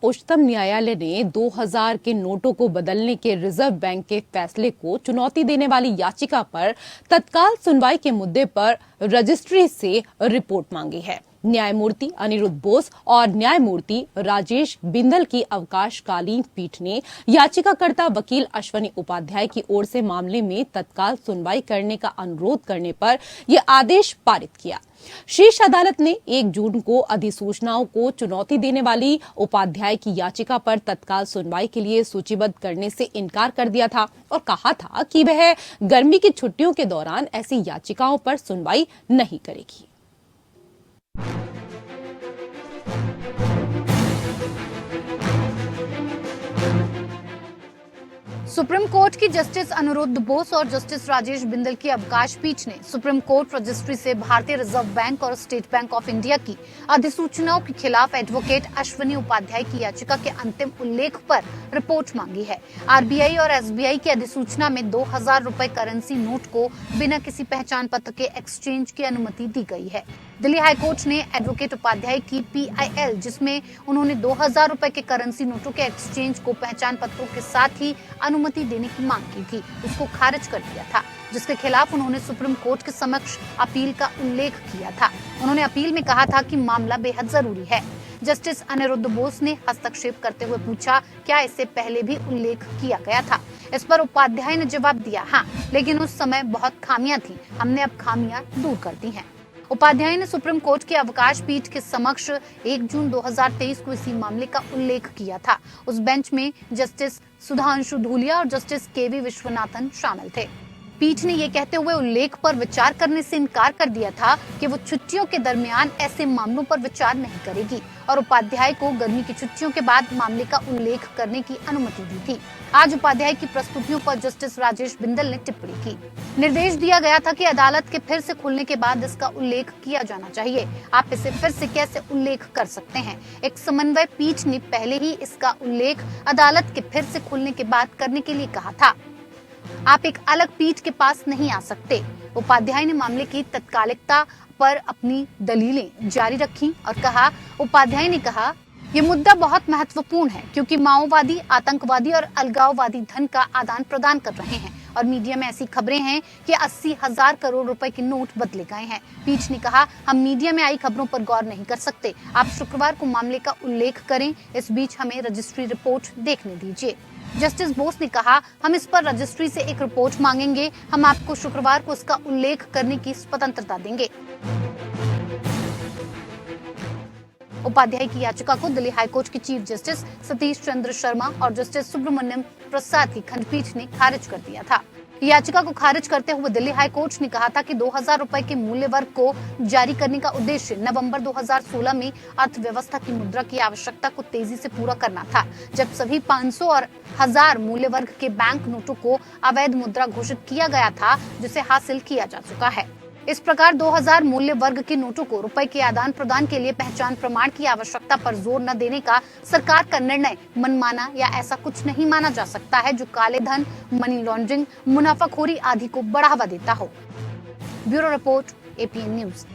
उच्चतम न्यायालय ने 2000 के नोटों को बदलने के रिजर्व बैंक के फैसले को चुनौती देने वाली याचिका पर तत्काल सुनवाई के मुद्दे पर रजिस्ट्री से रिपोर्ट मांगी है। न्यायमूर्ति अनिरुद्ध बोस और न्यायमूर्ति राजेश बिंदल की अवकाशकालीन पीठ ने याचिकाकर्ता वकील अश्वनी उपाध्याय की ओर से मामले में तत्काल सुनवाई करने का अनुरोध करने पर यह आदेश पारित किया। शीर्ष अदालत ने 1 जून को अधिसूचनाओं को चुनौती देने वाली उपाध्याय की याचिका पर तत्काल सुनवाई के लिए सूचीबद्ध करने से इनकार कर दिया था और कहा था कि वह गर्मी की छुट्टियों के दौरान ऐसी याचिकाओं पर सुनवाई नहीं करेगी। सुप्रीम कोर्ट की जस्टिस अनिरुद्ध बोस और जस्टिस राजेश बिंदल की अवकाश पीठ ने सुप्रीम कोर्ट रजिस्ट्री से भारतीय रिजर्व बैंक और स्टेट बैंक ऑफ इंडिया की अधिसूचनाओं के खिलाफ एडवोकेट अश्वनी उपाध्याय की याचिका के अंतिम उल्लेख पर रिपोर्ट मांगी है। आरबीआई और एसबीआई की अधिसूचना में 2000 रुपए करेंसी नोट को बिना किसी पहचान पत्र के एक्सचेंज की अनुमति दी गई है। दिल्ली हाईकोर्ट ने एडवोकेट उपाध्याय की पीआईएल, जिसमें उन्होंने 2000 रुपए के करेंसी नोटों के एक्सचेंज को पहचान पत्रों के साथ ही अनुमति देने की मांग की थी, उसको खारिज कर दिया था, जिसके खिलाफ उन्होंने सुप्रीम कोर्ट के समक्ष अपील का उल्लेख किया था। उन्होंने अपील में कहा था कि मामला बेहद जरूरी है। जस्टिस अनिरुद्ध बोस ने हस्तक्षेप करते हुए पूछा, क्या इससे पहले भी उल्लेख किया गया था? इस पर उपाध्याय ने जवाब दिया, हाँ, लेकिन उस समय बहुत खामियां थी, हमने अब खामियां दूर कर दी हैं। उपाध्याय ने सुप्रीम कोर्ट की अवकाश पीठ के समक्ष 1 जून 2023 को इसी मामले का उल्लेख किया था। उस बेंच में जस्टिस सुधांशु धूलिया और जस्टिस केवी विश्वनाथन शामिल थे। पीठ ने ये कहते हुए उल्लेख पर विचार करने से इनकार कर दिया था कि वो छुट्टियों के दरमियान ऐसे मामलों पर विचार नहीं करेगी और उपाध्याय को गर्मी की छुट्टियों के बाद मामले का उल्लेख करने की अनुमति दी थी। आज उपाध्याय की प्रस्तुतियों पर जस्टिस राजेश बिंदल ने टिप्पणी की। निर्देश दिया गया था कि अदालत के फिर से खुलने के बाद इसका उल्लेख किया जाना चाहिए। आप इसे फिर से कैसे उल्लेख कर सकते हैं? एक समन्वय पीठ ने पहले ही इसका उल्लेख अदालत के फिर से खुलने के बाद करने के लिए कहा था। आप एक अलग पीठ के पास नहीं आ सकते। उपाध्याय ने मामले की तत्कालिकता पर अपनी दलीलें जारी रखी और कहा, उपाध्याय ने कहा, ये मुद्दा बहुत महत्वपूर्ण है क्योंकि माओवादी, आतंकवादी और अलगाववादी धन का आदान प्रदान कर रहे हैं और मीडिया में ऐसी खबरें हैं कि 80,000 करोड़ रुपए के नोट बदले गए हैं। पीठ ने कहा, हम मीडिया में आई खबरों पर गौर नहीं कर सकते। आप शुक्रवार को मामले का उल्लेख करें, इस बीच हमें रजिस्ट्री रिपोर्ट देखने दीजिए। जस्टिस बोस ने कहा, हम इस पर रजिस्ट्री से एक रिपोर्ट मांगेंगे, हम आपको शुक्रवार को इसका उल्लेख करने की स्वतंत्रता देंगे। उपाध्याय की याचिका को दिल्ली हाईकोर्ट की चीफ जस्टिस सतीश चंद्र शर्मा और जस्टिस सुब्रमण्यम प्रसाद की खंडपीठ ने खारिज कर दिया था। याचिका को खारिज करते हुए दिल्ली हाईकोर्ट ने कहा था कि 2000 रुपए के मूल्य वर्ग को जारी करने का उद्देश्य नवंबर 2016 में अर्थव्यवस्था की मुद्रा की आवश्यकता को तेजी से पूरा करना था, जब सभी 500 और 1000 मूल्य वर्ग के बैंक नोटों को अवैध मुद्रा घोषित किया गया था, जिसे हासिल किया जा चुका है। इस प्रकार 2000 मूल्य वर्ग के नोटों को रुपए के आदान प्रदान के लिए पहचान प्रमाण की आवश्यकता पर जोर न देने का सरकार का निर्णय मनमाना या ऐसा कुछ नहीं माना जा सकता है जो काले धन, मनी लॉन्ड्रिंग, मुनाफाखोरी आदि को बढ़ावा देता हो। Bureau report, APN news.